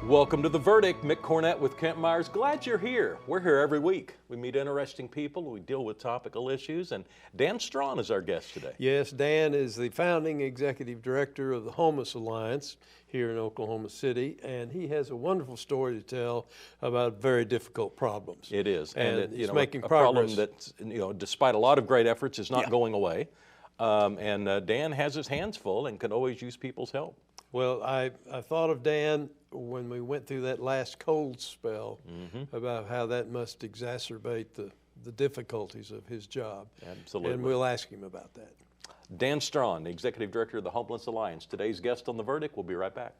Welcome to The Verdict. Mick Cornett with Meyers. Glad you're here. We're here every week. We meet interesting people, we deal with topical issues, and Dan Straughan is our guest today. Yes, Dan is the founding executive director of the Homeless Alliance here in Oklahoma City, and he has a wonderful story to tell about very difficult problems. It is, and he's making a progress. problem that, despite a lot of great efforts, is not going away. Dan has his hands full and can always use people's help. Well, I thought of Dan when we went through that last cold spell about how that must exacerbate the difficulties of his job. Absolutely. And we'll ask him about that. Dan Straughan, the Executive Director of the Homeless Alliance. Today's guest on The Verdict. We'll be right back.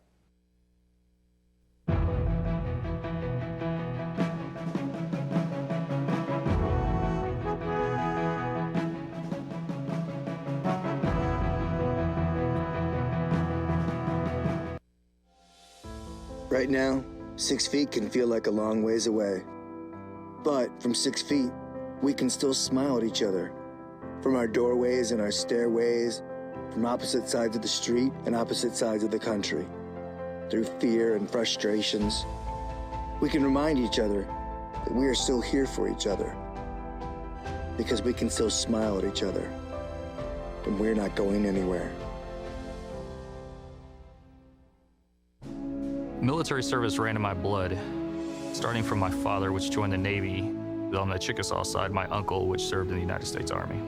Right now, 6 feet can feel like a long ways away. But from 6 feet, we can still smile at each other. From our doorways and our stairways, from opposite sides of the street and opposite sides of the country. Through fear and frustrations, we can remind each other that we are still here for each other. Because we can still smile at each other. And we're not going anywhere. Military service ran in my blood, starting from my father, which joined the Navy. On the Chickasaw side, my uncle, which served in the United States Army.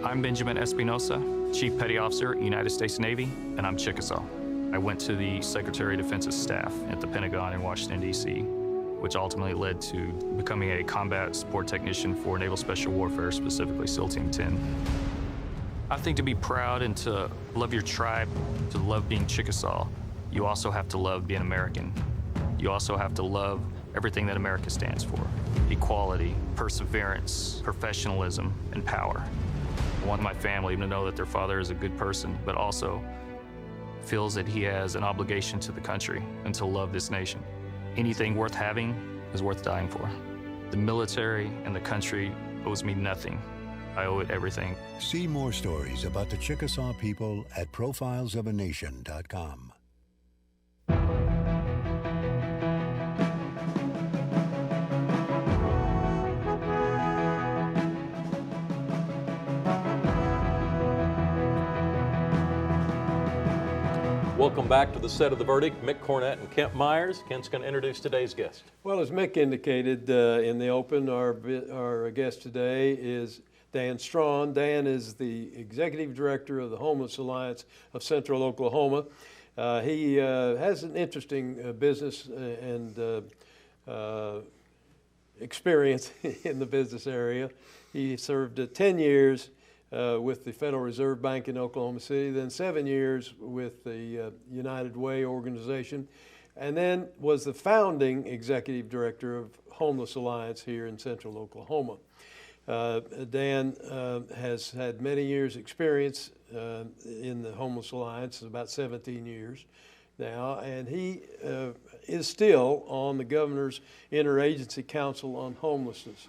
I'm Benjamin Espinosa, Chief Petty Officer, United States Navy, and I'm Chickasaw. I went to the Secretary of Defense's staff at the Pentagon in Washington, D.C., which ultimately led to becoming a combat support technician for Naval Special Warfare, specifically SEAL Team 10. I think to be proud and to love your tribe, to love being Chickasaw, you also have to love being American. You also have to love everything that America stands for. Equality, perseverance, professionalism, and power. I want my family to know that their father is a good person, but also feels that he has an obligation to the country and to love this nation. Anything worth having is worth dying for. The military and the country owes me nothing. I owe it everything. See more stories about the Chickasaw people at profilesofanation.com. Welcome back to the set of The Verdict. Mick Cornett and Meyers. Kent's going to introduce today's guest. Well, as Mick indicated in the open, our guest today is Dan Straughan. Dan is the Executive Director of the Homeless Alliance of Central Oklahoma. He has an interesting business and experience in the business area. He served 10 years with the Federal Reserve Bank in Oklahoma City, then 7 years with the United Way organization, and then was the founding executive director of Homeless Alliance here in Central Oklahoma. Dan has had many years' experience in the Homeless Alliance, about 17 years now, and he is still on the Governor's Interagency Council on Homelessness,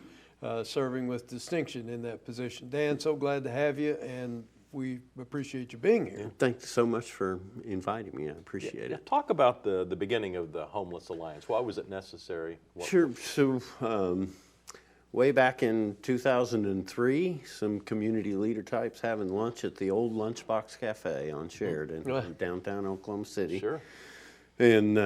serving with distinction in that position. Dan, so glad to have you, and we appreciate you being here. Thanks so much for inviting me. I appreciate it. Talk about the beginning of the Homeless Alliance. Why was it necessary? Sure. So way back in 2003, some community leader types having lunch at the old Lunchbox Cafe on Sheridan, downtown Oklahoma City. Sure. And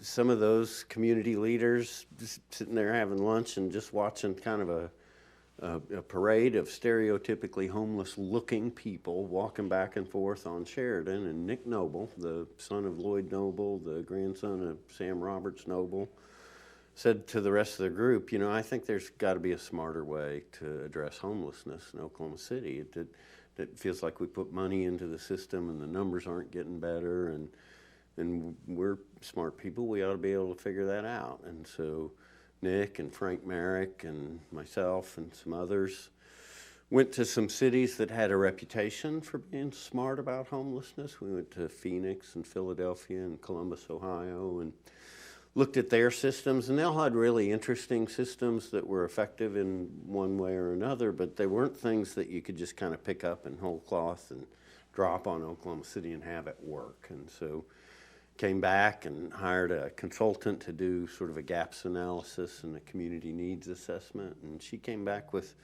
some of those community leaders just sitting there having lunch and just watching kind of a parade of stereotypically homeless-looking people walking back and forth on Sheridan. And Nick Noble, the son of Lloyd Noble, the grandson of Sam Roberts Noble, said to the rest of the group, I think there's got to be a smarter way to address homelessness in Oklahoma City. It feels like we put money into the system and the numbers aren't getting better, and we're smart people. We ought to be able to figure that out. And so Nick and Frank Merrick and myself and some others went to some cities that had a reputation for being smart about homelessness. We went to Phoenix and Philadelphia and Columbus, Ohio, and looked at their systems, and they all had really interesting systems that were effective in one way or another, but they weren't things that you could just kind of pick up in whole cloth and drop on Oklahoma City and have it work. And so came back and hired a consultant to do sort of a gaps analysis and a community needs assessment, and she came back with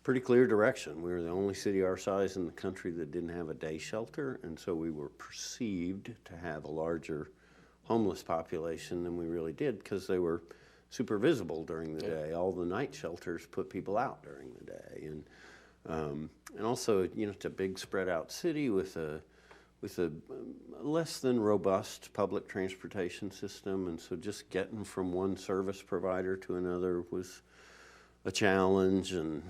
pretty clear direction. We were the only city our size in the country that didn't have a day shelter, and so we were perceived to have a larger homeless population than we really did because they were super visible during the day. All the night shelters put people out during the day, and also, you know, it's a big spread out city with a less than robust public transportation system, and so just getting from one service provider to another was a challenge, and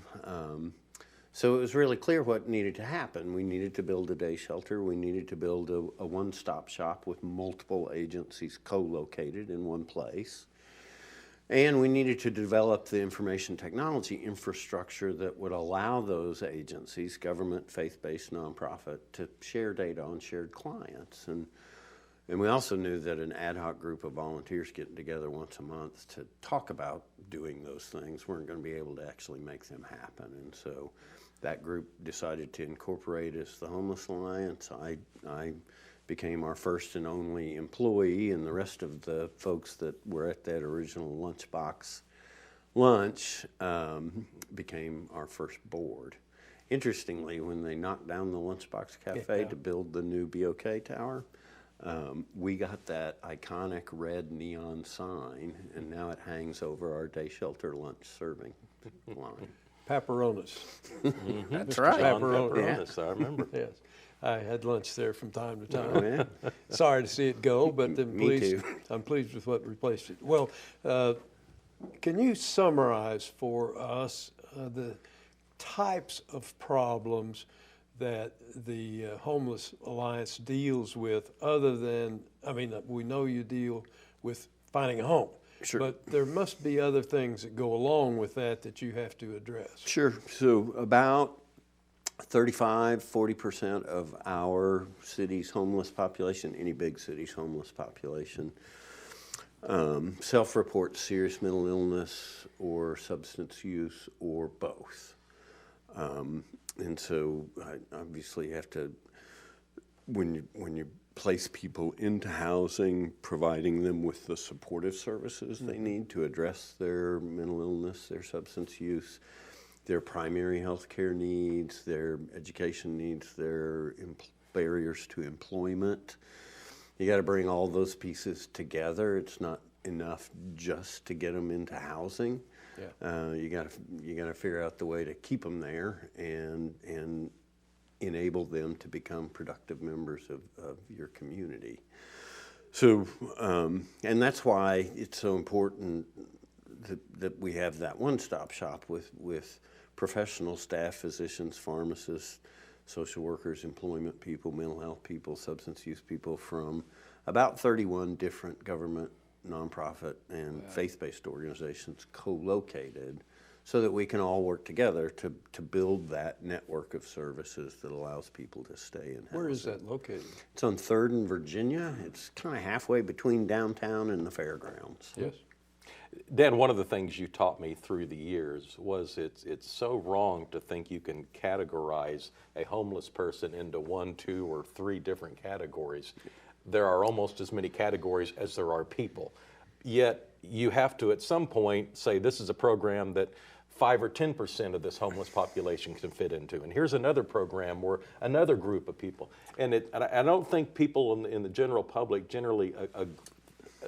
so it was really clear what needed to happen. We needed to build a day shelter. We needed to build a one-stop shop with multiple agencies co-located in one place. And we needed to develop the information technology infrastructure that would allow those agencies, government, faith-based, nonprofit, to share data on shared clients. And we also knew that an ad hoc group of volunteers getting together once a month to talk about doing those things weren't going to be able to actually make them happen. And so that group decided to incorporate as the Homeless Alliance. I became our first and only employee, and the rest of the folks that were at that original lunchbox lunch became our first board. Interestingly, when they knocked down the Lunchbox Cafe to build the new BOK Tower, we got that iconic red neon sign, and now it hangs over our day shelter lunch serving line. Pepperonis. That's Mr. right. Pepperonis, I remember. Yes. I had lunch there from time to time. Oh, yeah. Sorry to see it go, but Me too. I'm pleased with what replaced it. Well, can you summarize for us the types of problems that the Homeless Alliance deals with, other than, I mean, we know you deal with finding a home. Sure. But there must be other things that go along with that you have to address. Sure. So about 40% of our city's homeless population, any big city's homeless population, self-reports serious mental illness or substance use or both. And so obviously you have to, when you place people into housing, providing them with the supportive services they need to address their mental illness, their substance use, their primary health care needs, their education needs, their barriers to employment. You got to bring all those pieces together. It's not enough just to get them into housing. Yeah. You got to figure out the way to keep them there and enable them to become productive members of your community. So, and that's why it's so important that we have that one-stop shop with professional staff, physicians, pharmacists, social workers, employment people, mental health people, substance use people from about 31 different government, nonprofit, and faith-based organizations co-located so that we can all work together to build that network of services that allows people to stay in housing. Where is that located? It's on 3rd and Virginia. It's kind of halfway between downtown and the fairgrounds. Yes. Dan, one of the things you taught me through the years was it's so wrong to think you can categorize a homeless person into 1, 2, or 3 different categories. There are almost as many categories as there are people. Yet you have to at some point say this is a program that 5 or 10% of this homeless population can fit into. And here's another program where another group of people. And I don't think people in the general public generally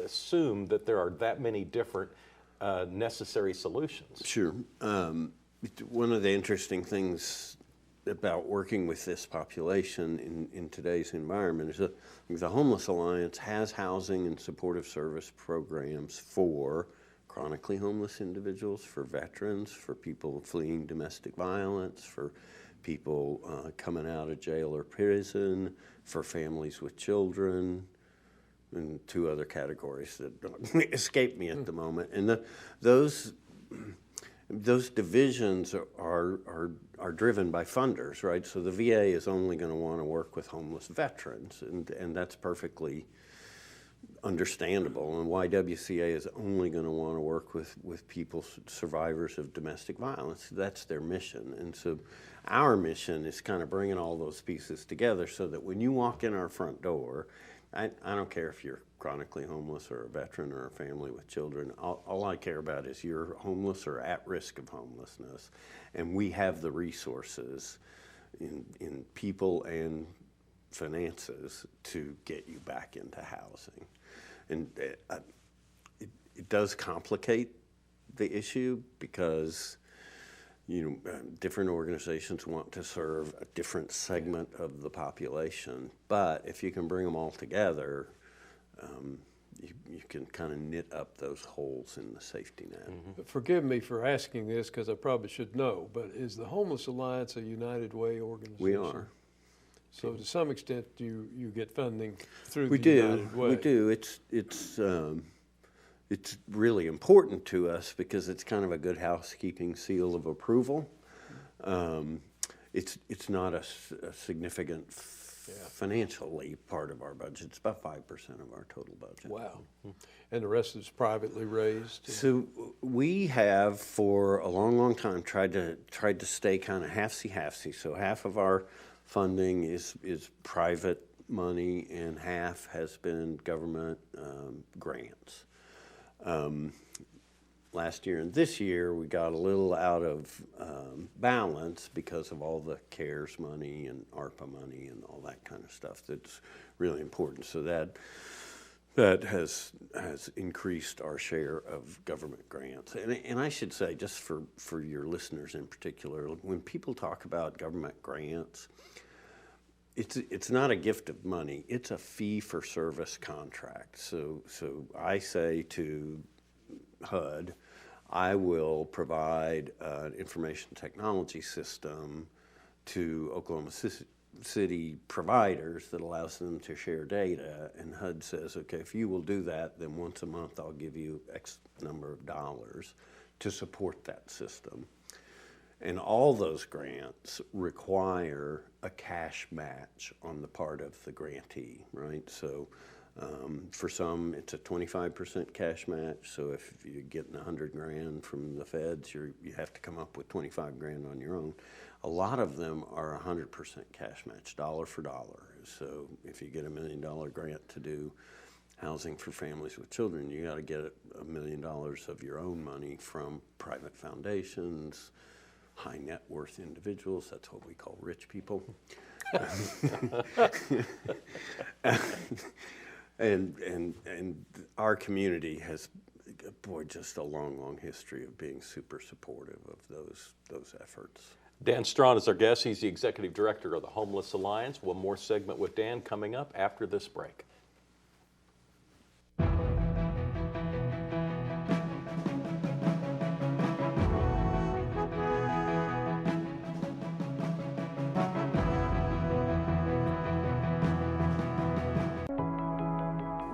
assume that there are that many different necessary solutions. Sure. One of the interesting things about working with this population in today's environment is that the Homeless Alliance has housing and supportive service programs for chronically homeless individuals, for veterans, for people fleeing domestic violence, for people coming out of jail or prison, for families with children, and 2 other categories that escape me at the moment. And those divisions are driven by funders, right? So the VA is only going to want to work with homeless veterans, and that's perfectly understandable. And YWCA is only going to want to work with people, survivors of domestic violence. That's their mission. And so our mission is kind of bringing all those pieces together so that when you walk in our front door, I don't care if you're chronically homeless or a veteran or a family with children. All I care about is you're homeless or at risk of homelessness. And we have the resources in people and finances to get you back into housing. And it does complicate the issue because different organizations want to serve a different segment of the population, but if you can bring them all together, you can kind of knit up those holes in the safety net. Mm-hmm. Forgive me for asking this because I probably should know, but is the Homeless Alliance a United Way organization? We are. So to some extent, you get funding through We the do. United Way. We do. It's really important to us because it's kind of a good housekeeping seal of approval. It's not a significant financially part of our budget. It's about 5% of our total budget. Wow. And the rest is privately raised? So we have for a long, long time tried to stay kind of half-see. So half of our funding is private money and half has been government grants. Last year and this year, we got a little out of balance because of all the CARES money and ARPA money and all that kind of stuff that's really important. So that has increased our share of government grants. And I should say, just for your listeners in particular, when people talk about government grants, it's not a gift of money. It's a fee-for-service contract. So I say to HUD, I will provide an information technology system to Oklahoma City providers that allows them to share data, and HUD says, okay, if you will do that, then once a month I'll give you X number of dollars to support that system. And all those grants require a cash match on the part of the grantee, right? So for some, it's a 25% cash match. So if you're getting $100 grand from the feds, you have to come up with 25 grand on your own. A lot of them are 100% cash match, dollar for dollar. So if you get $1 million grant to do housing for families with children, you got to get $1 million of your own money from private foundations, high net worth individuals. That's what we call rich people. And our community has, just a long history of being super supportive of those efforts. Dan Straughan is our guest. He's the Executive Director of the Homeless Alliance. One more segment with Dan coming up after this break.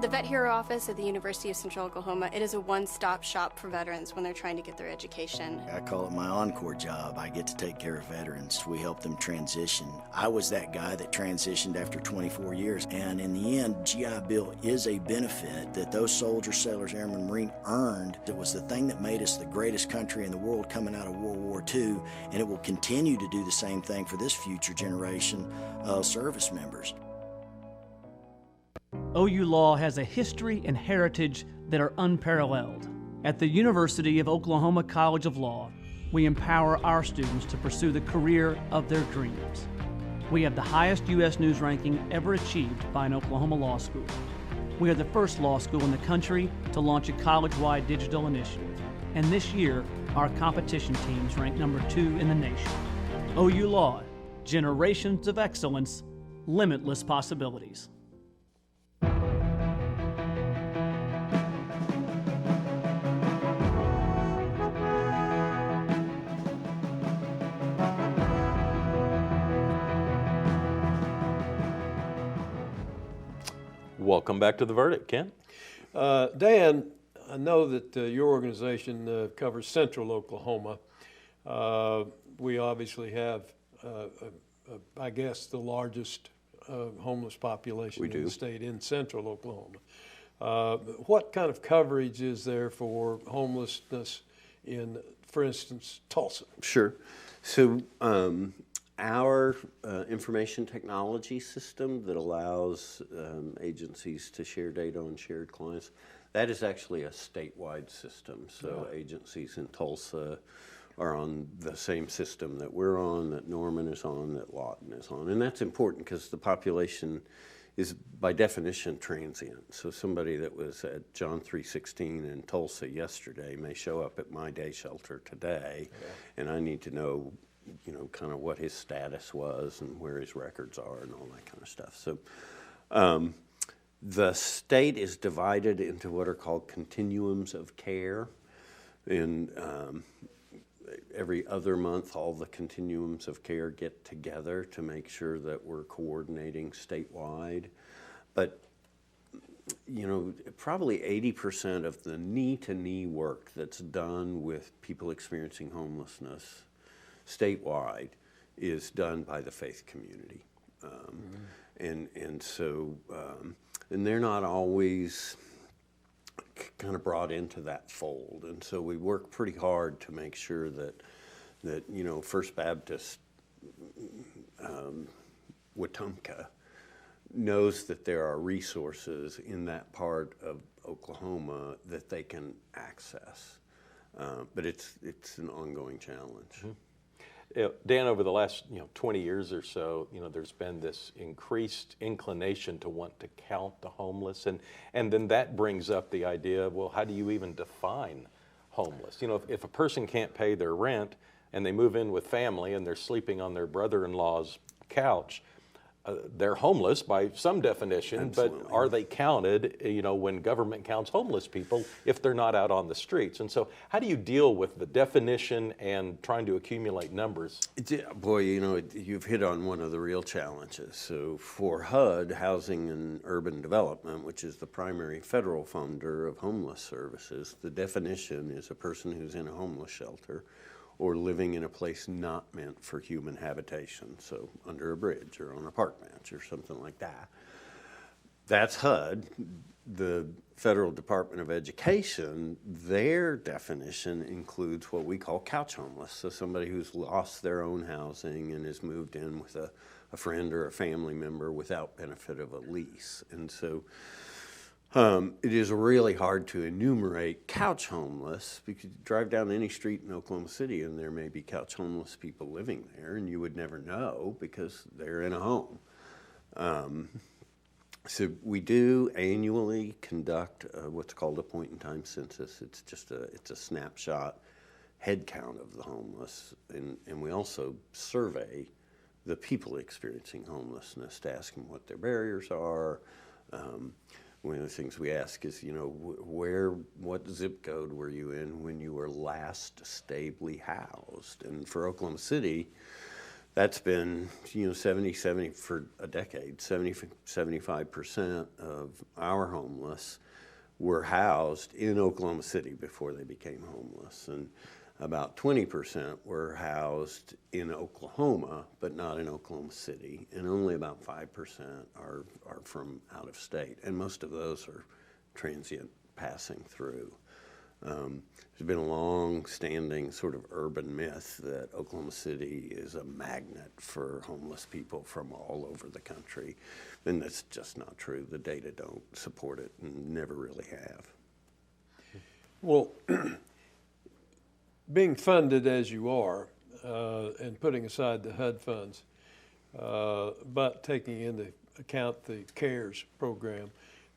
The Vet Hero office at the University of Central Oklahoma, it is a one-stop shop for veterans when they're trying to get their education. I call it my encore job. I get to take care of veterans. We help them transition. I was that guy that transitioned after 24 years, and in the end, GI Bill is a benefit that those soldiers, sailors, airmen, Marine earned. It was the thing that made us the greatest country in the world coming out of World War II, and it will continue to do the same thing for this future generation of service members. OU Law has a history and heritage that are unparalleled. At the University of Oklahoma College of Law, we empower our students to pursue the career of their dreams. We have the highest U.S. News ranking ever achieved by an Oklahoma law school. We are the first law school in the country to launch a college-wide digital initiative. And this year, our competition teams rank #2 in the nation. OU Law, generations of excellence, limitless possibilities. Welcome back to The Verdict, Ken. Dan, I know that your organization covers central Oklahoma. We obviously have, I guess, the largest homeless population in the state in central Oklahoma. What kind of coverage is there for homelessness in, for instance, Tulsa? Sure. So our information technology system that allows agencies to share data on shared clients, that is actually a statewide system. So agencies in Tulsa are on the same system that we're on, that Norman is on, that Lawton is on. And that's important because the population is by definition transient. So somebody that was at John 3:16 in Tulsa yesterday may show up at my day shelter today, and I need to know, you know, kind of what his status was and where his records are and all that kind of stuff. So the state is divided into what are called continuums of care. And every other month, all the continuums of care get together to make sure that we're coordinating statewide. But, you know, probably 80% of the knee-to-knee work that's done with people experiencing homelessness statewide is done by the faith community. And so, and they're not always kind of brought into that fold. And so we work pretty hard to make sure that you know, First Baptist Wetumpka knows that there are resources in that part of Oklahoma that they can access. But it's an ongoing challenge. Mm-hmm. Dan, over the last 20 years or so, there's been this increased inclination to want to count the homeless, and then that brings up the idea of, well, how do you even define homeless? If a person can't pay their rent and they move in with family and they're sleeping on their brother-in-law's couch, they're homeless by some definition. Absolutely. But are they counted, when government counts homeless people if they're not out on the streets? And so how do you deal with the definition and trying to accumulate numbers? Boy, you've hit on one of the real challenges. So for HUD, Housing and Urban Development, which is the primary federal funder of homeless services, the definition is a person who's in a homeless shelter or living in a place not meant for human habitation, so under a bridge or on a park bench or something like that. That's HUD. The Federal Department of Education, their definition includes what we call couch homeless, so somebody who's lost their own housing and has moved in with a friend or a family member without benefit of a lease. And so it is really hard to enumerate couch homeless because you drive down any street in Oklahoma City and there may be couch homeless people living there and you would never know because they're in a home. So we do annually conduct what's called a point-in-time census. It's just it's a snapshot head count of the homeless, and we also survey the people experiencing homelessness to ask them what their barriers are. One of the things we ask is, what zip code were you in when you were last stably housed? And for Oklahoma City, that's been, 70 for a decade. 75% of our homeless were housed in Oklahoma City before they became homeless. And about 20% were housed in Oklahoma, but not in Oklahoma City, and only about 5% are from out of state, and most of those are transient passing through. There's been a long-standing sort of urban myth that Oklahoma City is a magnet for homeless people from all over the country, and that's just not true. The data don't support it and never really have. Well, being funded as you are, and putting aside the HUD funds, but taking into account the CARES program,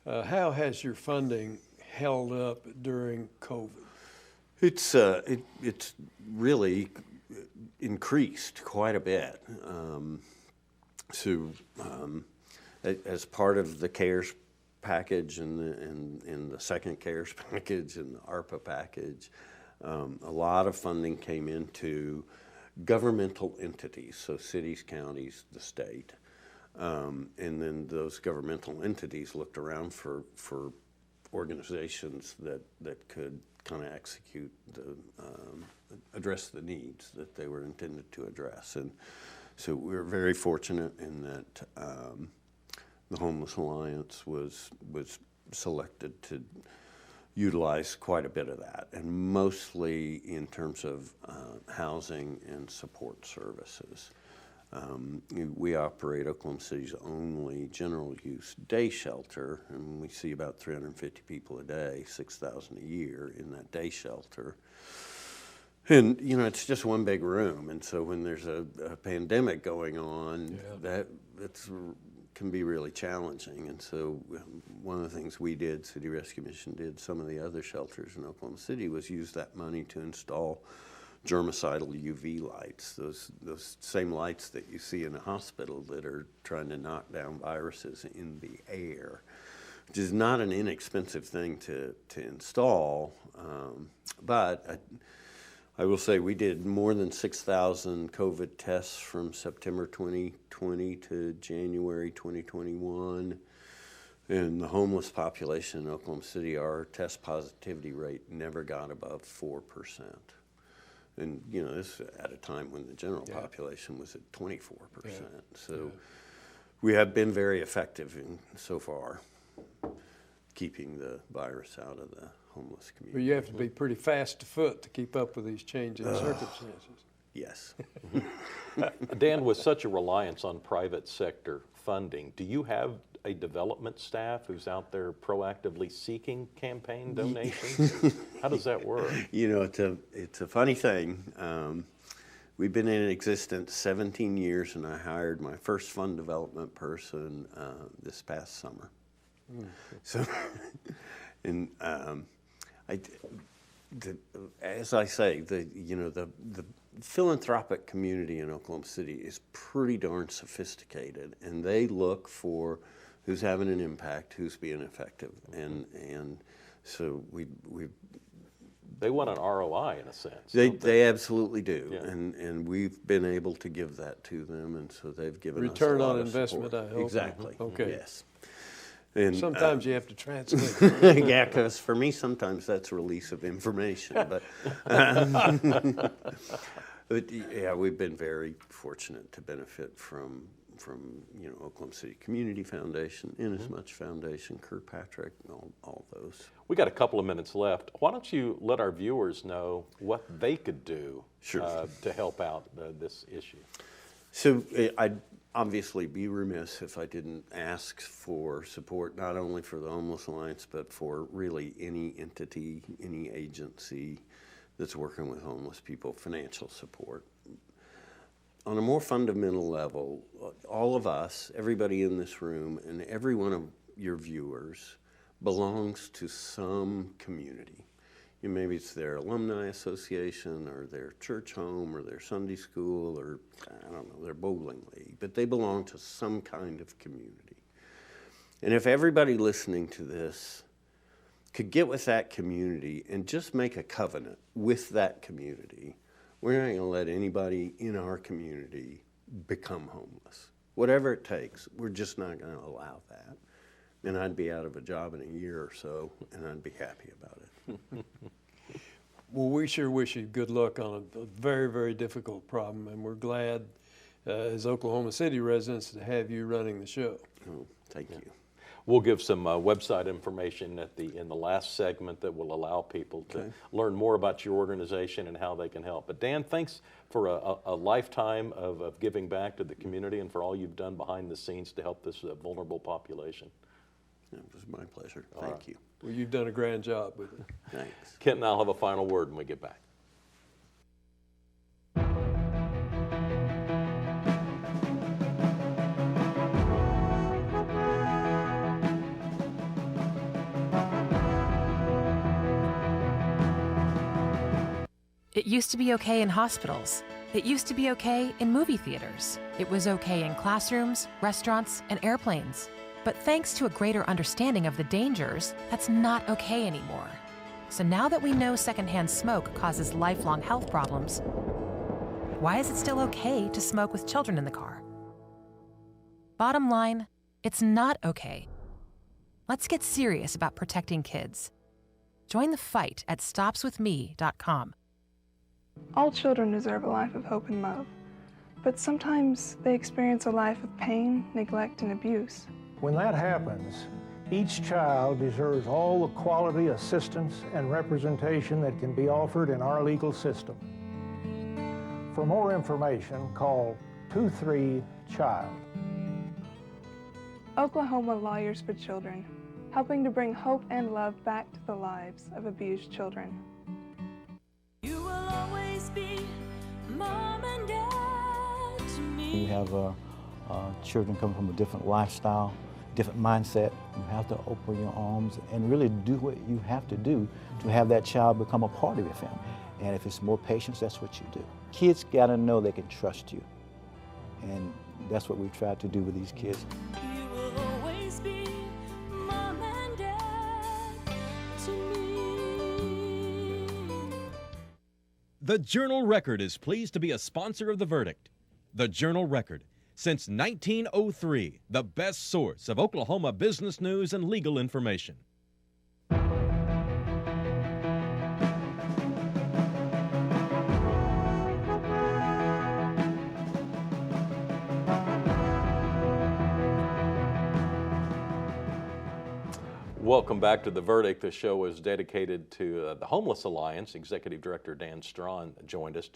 how has your funding held up during COVID? It's really increased quite a bit. As part of the CARES package and the second CARES package and the ARPA package, a lot of funding came into governmental entities, so cities, counties, the state. And then those governmental entities looked around for organizations that could kind of execute address the needs that they were intended to address. And so we were very fortunate in that the Homeless Alliance was selected to utilize quite a bit of that, and mostly in terms of housing and support services. We operate Oklahoma City's only general use day shelter, and we see about 350 people a day, 6,000 a year in that day shelter. And, you know, it's just one big room, and so when there's a pandemic going on, that's can be really challenging. And so one of the things we did, City Rescue Mission did, some of the other shelters in Oklahoma City, was use that money to install germicidal UV lights, those same lights that you see in a hospital that are trying to knock down viruses in the air, which is not an inexpensive thing to install. But I will say we did more than 6,000 COVID tests from September 2020 to January 2021. In the homeless population in Oklahoma City, our test positivity rate never got above 4%. And, you know, this at a time when the general population was at 24%. So we have been very effective in, so far, keeping the virus out of the homeless community. But you have to be pretty fast to foot to keep up with these changing circumstances. Yes. Dan, with such a reliance on private sector funding, do you have a development staff who's out there proactively seeking campaign donations? How does that work? You know, it's a funny thing. We've been in existence 17 years, and I hired my first fund development person this past summer. So, and as I say, the philanthropic community in Oklahoma City is pretty darn sophisticated, and they look for who's having an impact, who's being effective, and so they want an ROI in a sense. They absolutely do, Yeah. and we've been able to give that to them, and so they've given Return us a lot on of investment, support. I hope. Exactly. Okay. Yes. And, Sometimes you have to translate. yeah, because for me, sometimes that's release of information. But, but yeah, we've been very fortunate to benefit from Oklahoma City Community Foundation, Inasmuch Foundation, Kirkpatrick, all those. We got a couple of minutes left. Why don't you let our viewers know what they could do to help out this issue? So I'd obviously be remiss if I didn't ask for support, not only for the Homeless Alliance, but for really any entity, any agency that's working with homeless people, financial support. On a more fundamental level, all of us, everybody in this room, and every one of your viewers belongs to some community. Maybe it's their alumni association or their church home or their Sunday school or, I don't know, their bowling league, but they belong to some kind of community. And if everybody listening to this could get with that community and just make a covenant with that community, we're not going to let anybody in our community become homeless. Whatever it takes, we're just not going to allow that. And I'd be out of a job in a year or so, and I'd be happy about it. Well, we sure wish you good luck on a very, very difficult problem, and we're glad, as Oklahoma City residents, to have you running the show. Oh, thank you. We'll give some website information in the last segment that will allow people to learn more about your organization and how they can help. But Dan, thanks for a lifetime of giving back to the community and for all you've done behind the scenes to help this vulnerable population. It was my pleasure. Thank you. Well, you've done a grand job with it. Thanks. Kent and I'll have a final word when we get back. It used to be okay in hospitals. It used to be okay in movie theaters. It was okay in classrooms, restaurants, and airplanes. But thanks to a greater understanding of the dangers, that's not okay anymore. So now that we know secondhand smoke causes lifelong health problems, why is it still okay to smoke with children in the car? Bottom line, it's not okay. Let's get serious about protecting kids. Join the fight at stopswithme.com. All children deserve a life of hope and love, but sometimes they experience a life of pain, neglect, and abuse. When that happens, each child deserves all the quality assistance and representation that can be offered in our legal system. For more information, call 23-CHILD. Oklahoma Lawyers for Children, helping to bring hope and love back to the lives of abused children. You will always be mom and dad to me. You have children coming from a different lifestyle, different mindset. You have to open your arms and really do what you have to do to have that child become a part of your family. And if it's more patience, that's what you do. Kids gotta know they can trust you. And that's what we try to do with these kids. You will always be mom and dad to me. The Journal-Record is pleased to be a sponsor of The Verdict. The Journal-Record, since 1903, the best source of Oklahoma business news and legal information. Welcome back to The Verdict. The show is dedicated to the Homeless Alliance. Executive Director Dan Straughan joined us,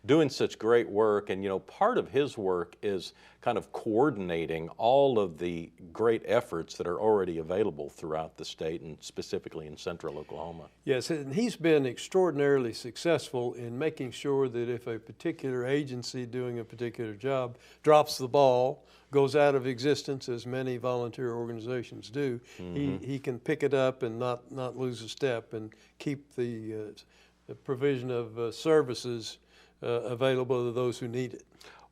doing such great work. And, you know, part of his work is kind of coordinating all of the great efforts that are already available throughout the state and specifically in central Oklahoma. Yes, and he's been extraordinarily successful in making sure that if a particular agency doing a particular job drops the ball, goes out of existence, as many volunteer organizations do, he can pick it up and not lose a step and keep the provision of services available to those who need it.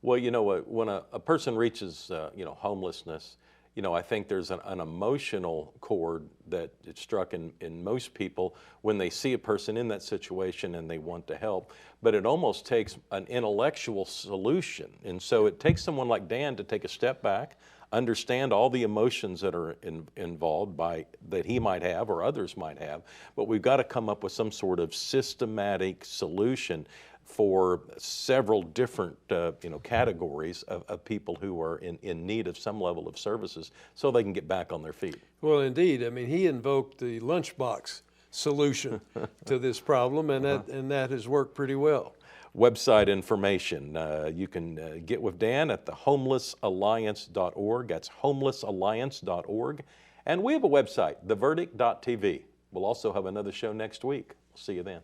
Well, you know what, when a person reaches, homelessness, I think there's an emotional chord that is struck in most people when they see a person in that situation and they want to help, but it almost takes an intellectual solution. And so it takes someone like Dan to take a step back, understand all the emotions that are involved that he might have or others might have, but we've got to come up with some sort of systematic solution for several different categories of people who are in need of some level of services so they can get back on their feet. Well, indeed. I mean, he invoked the lunchbox solution to this problem, and that has worked pretty well. Website information, you can get with Dan at the homelessalliance.org. That's homelessalliance.org. And we have a website, theverdict.tv. We'll also have another show next week. We'll see you then.